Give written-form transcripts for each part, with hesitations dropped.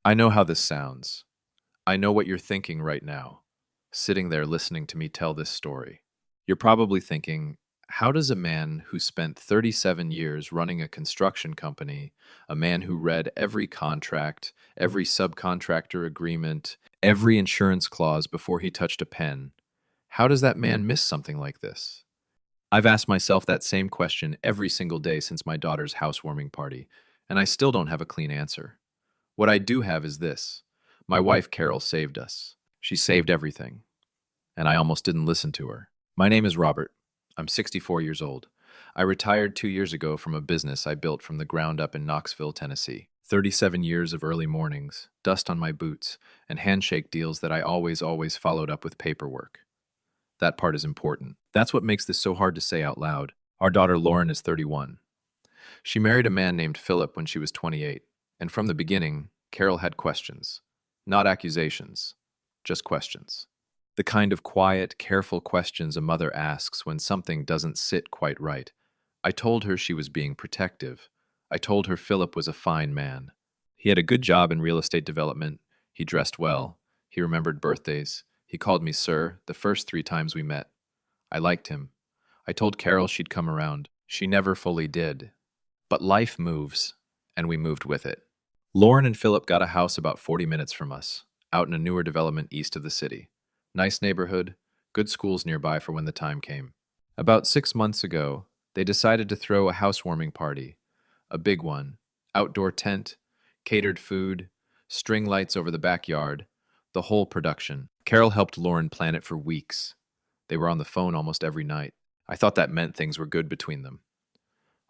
I know how this sounds. I know what you're thinking right now, sitting there listening to me tell this story. You're probably thinking, how does a man who spent 37 years running a construction company, a man who read every contract, every subcontractor agreement, every insurance clause before he touched a pen, how does that man miss something like this? I've asked myself that same question every single day since my daughter's housewarming party, and I still don't have a clean answer. What I do have is this. My wife, Carol, saved us. She saved everything, and I almost didn't listen to her. My name is Robert. I'm 64 years old. I retired 2 years ago from a business I built from the ground up in Knoxville, Tennessee. 37 years of early mornings, dust on my boots, and handshake deals that I always followed up with paperwork. That part is important. That's what makes this so hard to say out loud. Our daughter Lauren is 31. She married a man named Philip when she was 28, and from the beginning, Carol had questions. Not accusations, just questions. The kind of quiet, careful questions a mother asks when something doesn't sit quite right. I told her she was being protective. I told her Philip was a fine man. He had a good job in real estate development. He dressed well. He remembered birthdays. He called me sir the first 3 times we met. I liked him. I told Carol she'd come around. She never fully did. But life moves, and we moved with it. Lauren and Philip got a house about 40 minutes from us, out in a newer development east of the city. Nice neighborhood, good schools nearby for when the time came. About 6 months ago, they decided to throw a housewarming party, a big one, outdoor tent, catered food, string lights over the backyard, the whole production. Carol helped Lauren plan it for weeks. They were on the phone almost every night. I thought that meant things were good between them.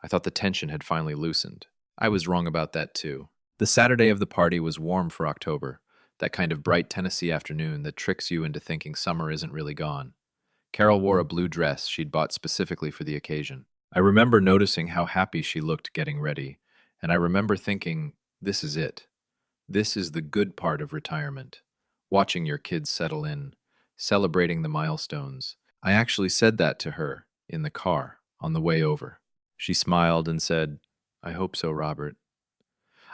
I thought the tension had finally loosened. I was wrong about that too. The Saturday of the party was warm for October, that kind of bright Tennessee afternoon that tricks you into thinking summer isn't really gone. Carol wore a blue dress she'd bought specifically for the occasion. I remember noticing how happy she looked getting ready, and I remember thinking, this is it. This is the good part of retirement. Watching your kids settle in, celebrating the milestones. I actually said that to her in the car on the way over. She smiled and said, I hope so, Robert.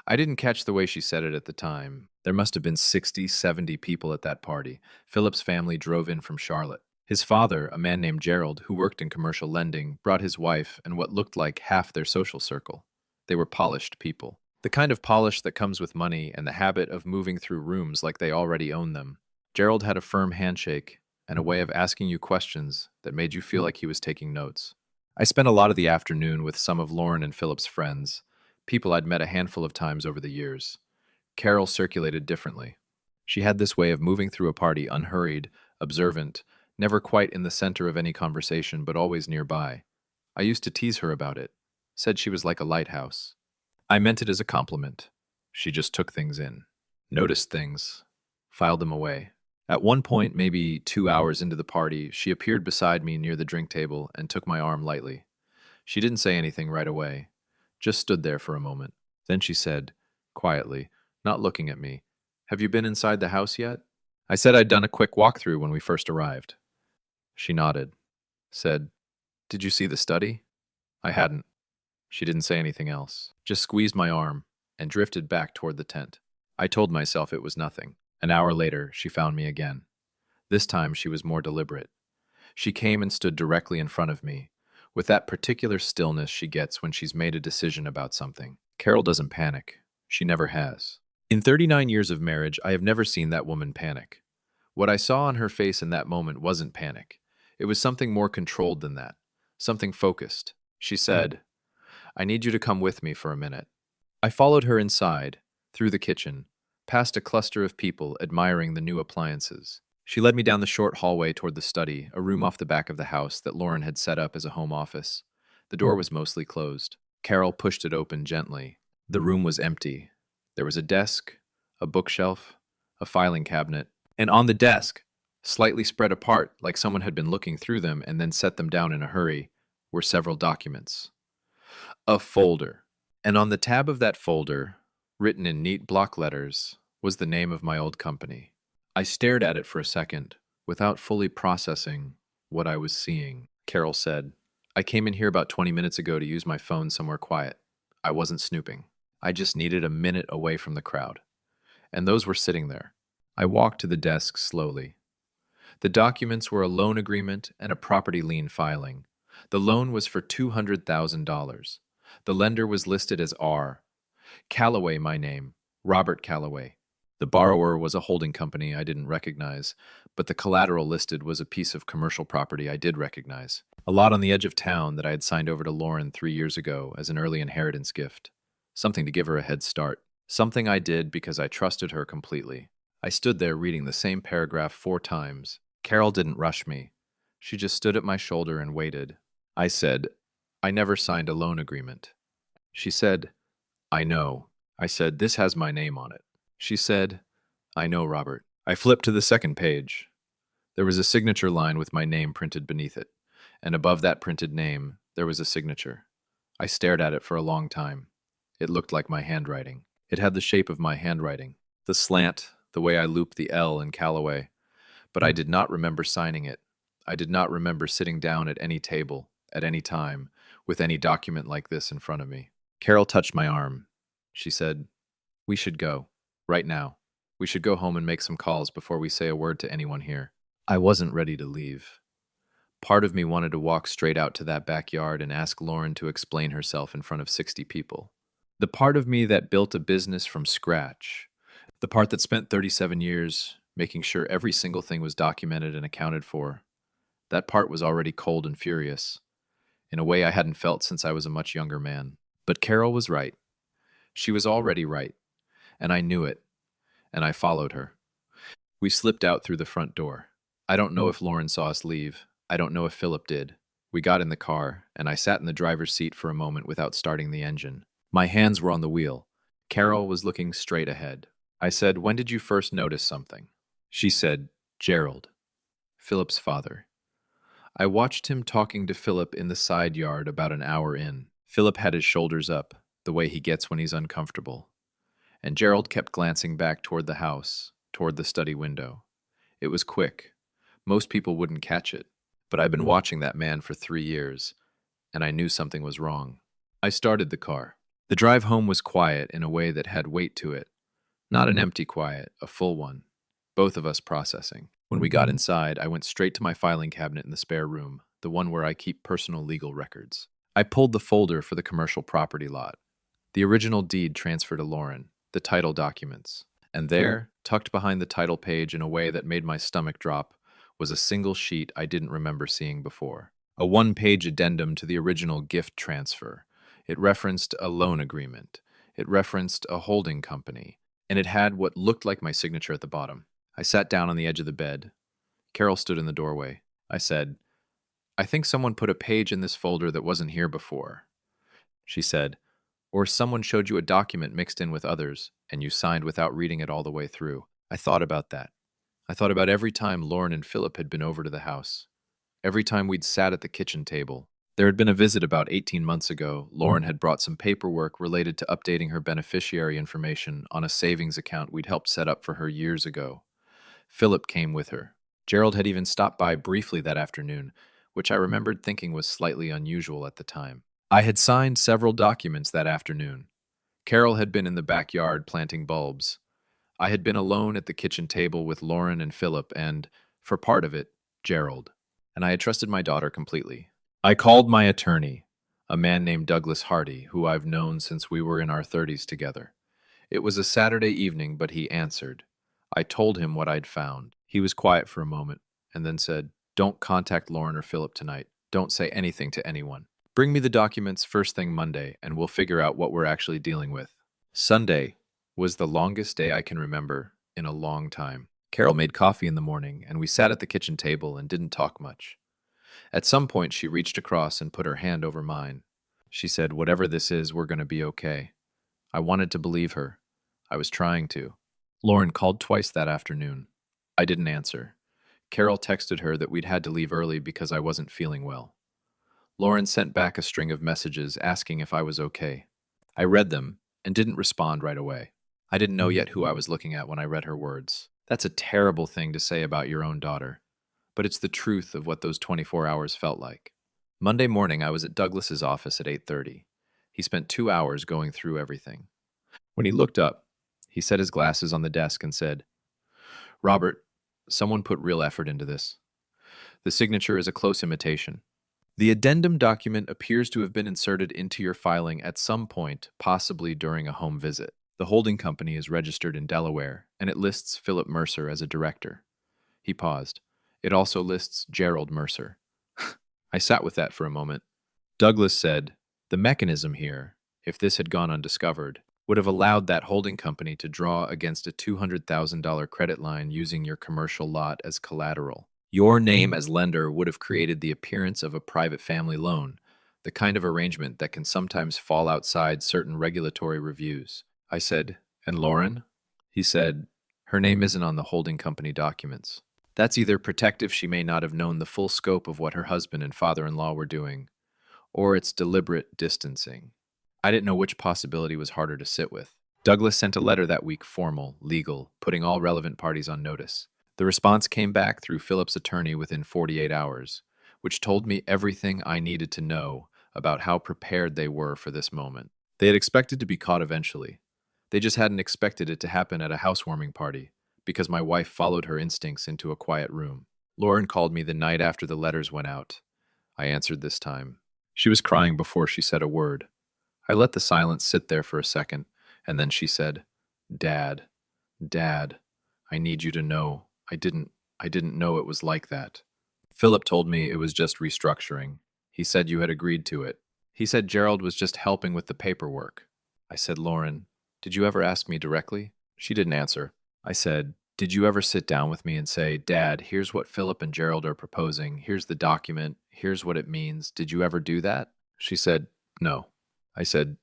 I didn't catch the way she said it at the time. There must have been 60, 70 people at that party. Philip's family drove in from Charlotte. His father, a man named Gerald, who worked in commercial lending, brought his wife and what looked like half their social circle. They were polished people. The kind of polish that comes with money and the habit of moving through rooms like they already own them. Gerald had a firm handshake and a way of asking you questions that made you feel like he was taking notes. I spent a lot of the afternoon with some of Lauren and Philip's friends, people I'd met a handful of times over the years. Carol circulated differently. She had this way of moving through a party unhurried, observant, never quite in the center of any conversation, but always nearby. I used to tease her about it, said she was like a lighthouse. I meant it as a compliment. She just took things in, noticed things, filed them away. At one point, maybe 2 hours into the party, she appeared beside me near the drink table and took my arm lightly. She didn't say anything right away, just stood there for a moment. Then she said, quietly, not looking at me, have you been inside the house yet? I said I'd done a quick walkthrough when we first arrived. She nodded, said, did you see the study? I hadn't. She didn't say anything else, just squeezed my arm and drifted back toward the tent. I told myself it was nothing. An hour later, she found me again. This time, she was more deliberate. She came and stood directly in front of me, with that particular stillness she gets when she's made a decision about something. Carol doesn't panic. She never has. In 39 years of marriage, I have never seen that woman panic. What I saw on her face in that moment wasn't panic. It was something more controlled than that, something focused. She said, I need you to come with me for a minute. I followed her inside, through the kitchen, past a cluster of people admiring the new appliances. She led me down the short hallway toward the study, a room off the back of the house that Lauren had set up as a home office. The door was mostly closed. Carol pushed it open gently. The room was empty. There was a desk, a bookshelf, a filing cabinet, and on the desk, slightly spread apart like someone had been looking through them and then set them down in a hurry, were several documents. A folder. And on the tab of that folder, written in neat block letters, was the name of my old company. I stared at it for a second, without fully processing what I was seeing. Carol said, I came in here about 20 minutes ago to use my phone somewhere quiet. I wasn't snooping. I just needed a minute away from the crowd. and those were sitting there. I walked to the desk slowly. The documents were a loan agreement and a property lien filing. The loan was for $200,000. The lender was listed as R. Callaway, my name, Robert Callaway. The borrower was a holding company I didn't recognize, but the collateral listed was a piece of commercial property I did recognize. A lot on the edge of town that I had signed over to Lauren 3 years ago as an early inheritance gift. Something to give her a head start. Something I did because I trusted her completely. I stood there reading the same paragraph 4 times. Carol didn't rush me. She just stood at my shoulder and waited. I said, I never signed a loan agreement. She said, I know. I said, this has my name on it. She said, I know, Robert. I flipped to the second page. There was a signature line with my name printed beneath it, and above that printed name, there was a signature. I stared at it for a long time. It looked like my handwriting. It had the shape of my handwriting, the slant, the way I looped the L in Callaway. But I did not remember signing it. I did not remember sitting down at any table, at any time, with any document like this in front of me. Carol touched my arm. She said, we should go. Right now. We should go home and make some calls before we say a word to anyone here. I wasn't ready to leave. Part of me wanted to walk straight out to that backyard and ask Lauren to explain herself in front of 60 people. The part of me that built a business from scratch. The part that spent 37 years making sure every single thing was documented and accounted for. That part was already cold and furious, in a way I hadn't felt since I was a much younger man. But Carol was right. She was already right, and I knew it, and I followed her. We slipped out through the front door. I don't know if Lauren saw us leave. I don't know if Philip did. We got in the car, and I sat in the driver's seat for a moment without starting the engine. My hands were on the wheel. Carol was looking straight ahead. I said, when did you first notice something? She said, Gerald, Philip's father. I watched him talking to Philip in the side yard about an hour in. Philip had his shoulders up, the way he gets when he's uncomfortable. And Gerald kept glancing back toward the house, toward the study window. It was quick. Most people wouldn't catch it. But I'd been watching that man for 3 years, and I knew something was wrong. I started the car. The drive home was quiet in a way that had weight to it. Not an empty quiet, a full one. Both of us processing. When we got inside, I went straight to my filing cabinet in the spare room, the one where I keep personal legal records. I pulled the folder for the commercial property lot. The original deed transferred to Lauren, the title documents. And there, tucked behind the title page in a way that made my stomach drop, was a single sheet I didn't remember seeing before. A 1-page addendum to the original gift transfer. It referenced a loan agreement. It referenced a holding company. And it had what looked like my signature at the bottom. I sat down on the edge of the bed. Carol stood in the doorway. I said, I think someone put a page in this folder that wasn't here before. She said, or someone showed you a document mixed in with others, and you signed without reading it all the way through. I thought about that. I thought about every time Lauren and Philip had been over to the house. Every time we'd sat at the kitchen table. There had been a visit about 18 months ago. Lauren had brought some paperwork related to updating her beneficiary information on a savings account we'd helped set up for her years ago. Philip came with her. Gerald had even stopped by briefly that afternoon, which I remembered thinking was slightly unusual at the time. I had signed several documents that afternoon. Carol had been in the backyard planting bulbs. I had been alone at the kitchen table with Lauren and Philip and, for part of it, Gerald. And I had trusted my daughter completely. I called my attorney, a man named Douglas Hardy, who I've known since we were in our 30s together. It was a Saturday evening, but he answered. I told him what I'd found. He was quiet for a moment, and then said, don't contact Lauren or Philip tonight. Don't say anything to anyone. Bring me the documents first thing Monday, and we'll figure out what we're actually dealing with. Sunday was the longest day I can remember in a long time. Carol made coffee in the morning, and we sat at the kitchen table and didn't talk much. At some point, she reached across and put her hand over mine. She said, whatever this is, we're going to be okay. I wanted to believe her. I was trying to. Lauren called twice that afternoon. I didn't answer. Carol texted her that we'd had to leave early because I wasn't feeling well. Lauren sent back a string of messages asking if I was okay. I read them and didn't respond right away. I didn't know yet who I was looking at when I read her words. That's a terrible thing to say about your own daughter, but it's the truth of what those 24 hours felt like. Monday morning, I was at Douglas's office at 8:30. He spent 2 hours going through everything. When he looked up, He set his glasses on the desk and said, Robert, someone put real effort into this. The signature is a close imitation. The addendum document appears to have been inserted into your filing at some point, possibly during a home visit. The holding company is registered in Delaware, and it lists Philip Mercer as a director. He paused. It also lists Gerald Mercer. I sat with that for a moment. Douglas said, the mechanism here, if this had gone undiscovered, would have allowed that holding company to draw against a $200,000 credit line using your commercial lot as collateral. Your name as lender would have created the appearance of a private family loan, the kind of arrangement that can sometimes fall outside certain regulatory reviews. I said, and Lauren? He said, her name isn't on the holding company documents. That's either protective, she may not have known the full scope of what her husband and father-in-law were doing, or it's deliberate distancing. I didn't know which possibility was harder to sit with. Douglas sent a letter that week, formal, legal, putting all relevant parties on notice. The response came back through Philip's attorney within 48 hours, which told me everything I needed to know about how prepared they were for this moment. They had expected to be caught eventually. They just hadn't expected it to happen at a housewarming party, because my wife followed her instincts into a quiet room. Lauren called me the night after the letters went out. I answered this time. She was crying before she said a word. I let the silence sit there for a second, and then she said, Dad, Dad, I need you to know. I didn't know it was like that. Philip told me it was just restructuring. He said you had agreed to it. He said Gerald was just helping with the paperwork. I said, Lauren, did you ever ask me directly? She didn't answer. I said, did you ever sit down with me and say, Dad, here's what Philip and Gerald are proposing. Here's the document. Here's what it means. Did you ever do that? She said, no. I said,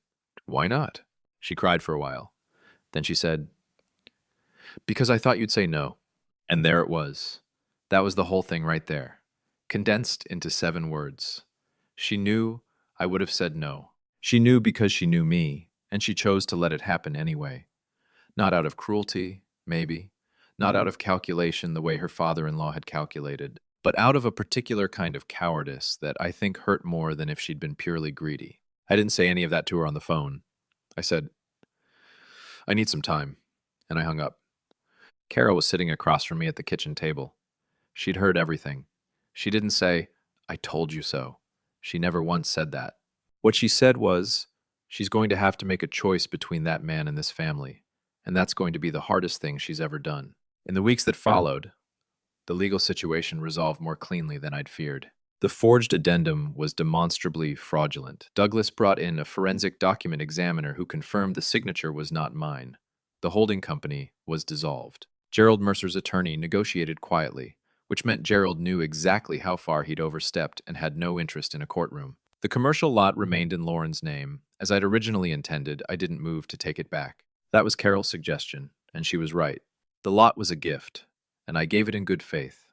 why not? She cried for a while. Then she said, because I thought you'd say no. And there it was. That was the whole thing right there, condensed into 7 words. She knew I would have said no. She knew because she knew me, and she chose to let it happen anyway. Not out of cruelty, maybe. Not out of calculation the way her father-in-law had calculated, but out of a particular kind of cowardice that I think hurt more than if she'd been purely greedy. I didn't say any of that to her on the phone. I said, I need some time, and I hung up. Carol was sitting across from me at the kitchen table. She'd heard everything. She didn't say, I told you so. She never once said that. What she said was, she's going to have to make a choice between that man and this family, and that's going to be the hardest thing she's ever done. In the weeks that followed, the legal situation resolved more cleanly than I'd feared. The forged addendum was demonstrably fraudulent. Douglas brought in a forensic document examiner who confirmed the signature was not mine. The holding company was dissolved. Gerald Mercer's attorney negotiated quietly, which meant Gerald knew exactly how far he'd overstepped and had no interest in a courtroom. The commercial lot remained in Lauren's name. As I'd originally intended, I didn't move to take it back. That was Carol's suggestion, and she was right. The lot was a gift, and I gave it in good faith.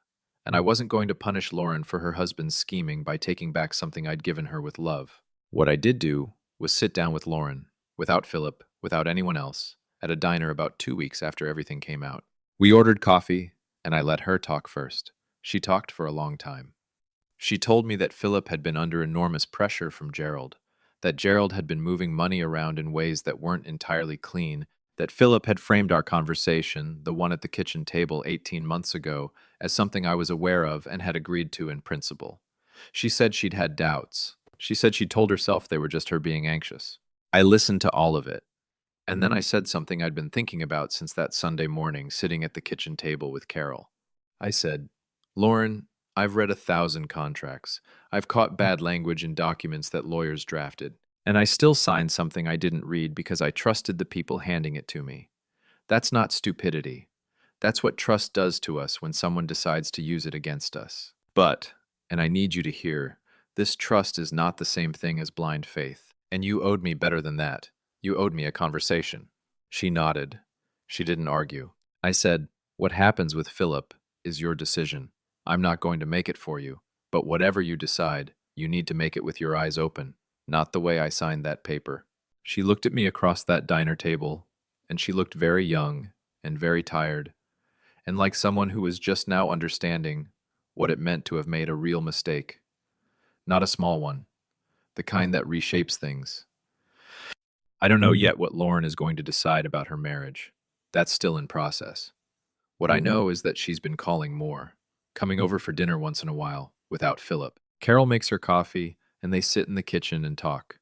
And I wasn't going to punish Lauren for her husband's scheming by taking back something I'd given her with love. What I did do was sit down with Lauren, without Philip, without anyone else, at a diner about 2 weeks after everything came out. We ordered coffee, and I let her talk first. She talked for a long time. She told me that Philip had been under enormous pressure from Gerald, that Gerald had been moving money around in ways that weren't entirely clean, that Philip had framed our conversation, the one at the kitchen table 18 months ago, as something I was aware of and had agreed to in principle. She said she'd had doubts. She said she'd told herself they were just her being anxious. I listened to all of it. And then I said something I'd been thinking about since that Sunday morning sitting at the kitchen table with Carol. I said, Lauren, I've read 1,000 contracts. I've caught bad language in documents that lawyers drafted. And I still signed something I didn't read because I trusted the people handing it to me. That's not stupidity. That's what trust does to us when someone decides to use it against us. But, and I need you to hear, this trust is not the same thing as blind faith. And you owed me better than that. You owed me a conversation. She nodded. She didn't argue. I said, what happens with Philip is your decision. I'm not going to make it for you. But whatever you decide, you need to make it with your eyes open. Not the way I signed that paper. She looked at me across that diner table, and she looked very young and very tired, and like someone who was just now understanding what it meant to have made a real mistake. Not a small one. The kind that reshapes things. I don't know yet what Lauren is going to decide about her marriage. That's still in process. What I know is that she's been calling more, coming over for dinner once in a while, without Philip. Carol makes her coffee, and they sit in the kitchen and talk.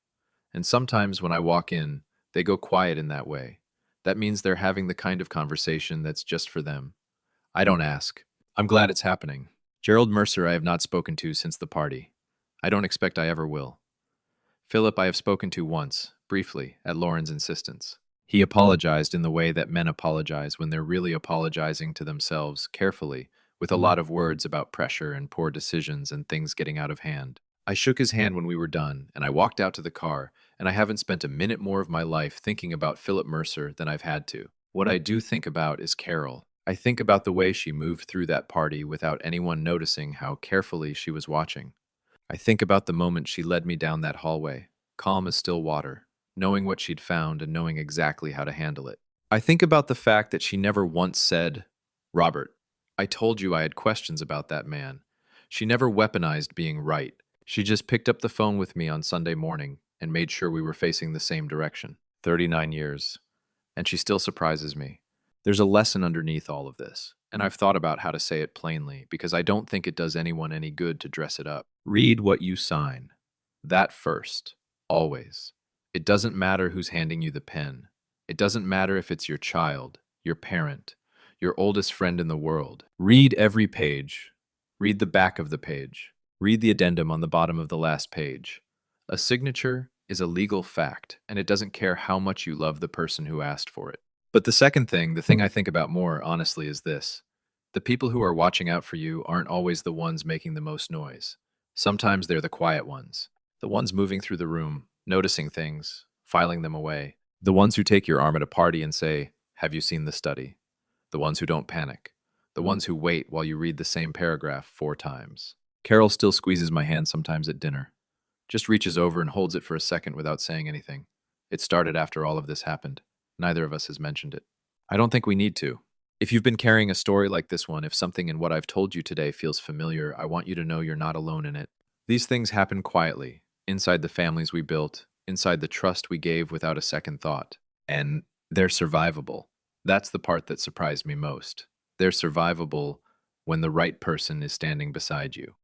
And sometimes when I walk in, they go quiet in that way. That means they're having the kind of conversation that's just for them. I don't ask. I'm glad it's happening. Gerald Mercer I have not spoken to since the party. I don't expect I ever will. Philip I have spoken to once, briefly, at Lauren's insistence. He apologized in the way that men apologize when they're really apologizing to themselves, carefully, with a lot of words about pressure and poor decisions and things getting out of hand. I shook his hand when we were done, and I walked out to the car, and I haven't spent a minute more of my life thinking about Philip Mercer than I've had to. What I do think about is Carol. I think about the way she moved through that party without anyone noticing how carefully she was watching. I think about the moment she led me down that hallway, calm as still water, knowing what she'd found and knowing exactly how to handle it. I think about the fact that she never once said, "Robert, I told you I had questions about that man." She never weaponized being right. She just picked up the phone with me on Sunday morning and made sure we were facing the same direction. 39 years. And she still surprises me. There's a lesson underneath all of this, and I've thought about how to say it plainly because I don't think it does anyone any good to dress it up. Read what you sign. That first. Always. It doesn't matter who's handing you the pen. It doesn't matter if it's your child, your parent, your oldest friend in the world. Read every page. Read the back of the page. Read the addendum on the bottom of the last page. A signature is a legal fact, and it doesn't care how much you love the person who asked for it. But the second thing, the thing I think about more, honestly, is this. The people who are watching out for you aren't always the ones making the most noise. Sometimes they're the quiet ones, the ones moving through the room, noticing things, filing them away. The ones who take your arm at a party and say, "Have you seen the study?" The ones who don't panic. The ones who wait while you read the same paragraph 4 times. Carol still squeezes my hand sometimes at dinner. Just reaches over and holds it for a second without saying anything. It started after all of this happened. Neither of us has mentioned it. I don't think we need to. If you've been carrying a story like this one, if something in what I've told you today feels familiar, I want you to know you're not alone in it. These things happen quietly, inside the families we built, inside the trust we gave without a second thought. And they're survivable. That's the part that surprised me most. They're survivable when the right person is standing beside you.